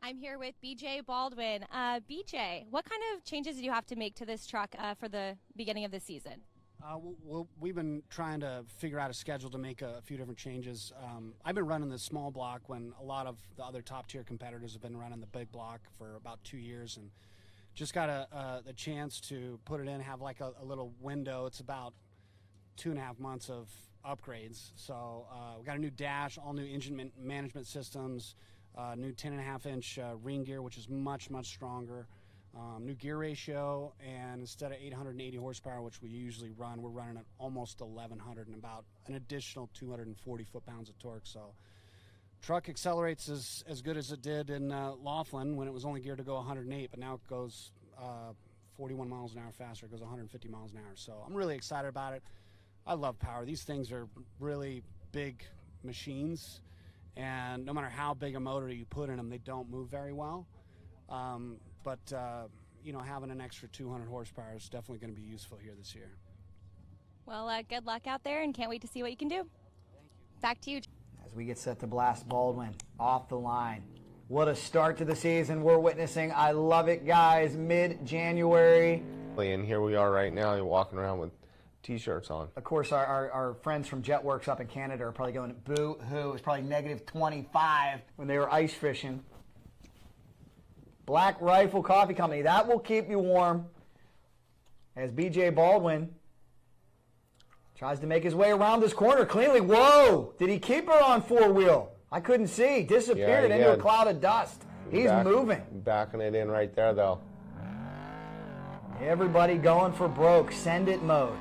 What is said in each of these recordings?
I'm here with BJ Baldwin. BJ, what kind of changes did you have to make to this truck for the beginning of the season? We've been trying to figure out a schedule to make a few different changes. I've been running the small block when a lot of the other top-tier competitors have been running the big block for about 2 years, and just got the chance to put it in, have like a little window. It's about 2.5 months of upgrades. So we got a new dash, all new engine management systems, new 10.5-inch ring gear, which is much stronger. New gear ratio, and instead of 880 horsepower, which we usually run, we're running at almost 1,100 and about an additional 240 foot-pounds of torque. So truck accelerates as good as it did in Laughlin when it was only geared to go 108, but now it goes 41 miles an hour faster. It goes 150 miles an hour. So I'm really excited about it. I love power. These things are really big machines, and no matter how big a motor you put in them, they don't move very well. But you know, having an extra 200 horsepower is definitely going to be useful here this year. Well, good luck out there, and can't wait to see what you can do. Thank you. Back to you. As we get set to blast Baldwin off the line. What a start to the season we're witnessing. I love it, guys. Mid-January. And here we are right now. You're walking around with T-shirts on. Of course, our friends from Jetworks up in Canada are probably going, boo-hoo. It's probably negative 25 when they were ice fishing. Black Rifle Coffee Company. That will keep you warm as BJ Baldwin tries to make his way around this corner cleanly. Whoa! Did he keep her on four-wheel? I couldn't see. Disappeared into a cloud of dust. He's moving. Backing it in right there, though. Everybody going for broke. Send it mode.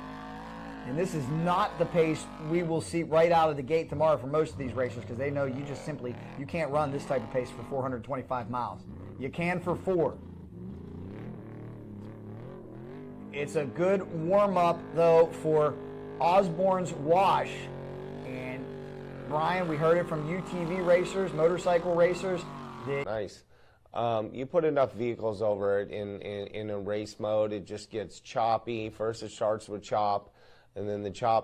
And this is not the pace we will see right out of the gate tomorrow for most of these racers, because they know you just simply, you can't run this type of pace for 425 miles. You can for 4. It's a good warm-up, though, for Osborne's Wash. And, Brian, we heard it from UTV racers, motorcycle racers. Nice. You put enough vehicles over it in a race mode, it just gets choppy. First it starts with chop, and then the chop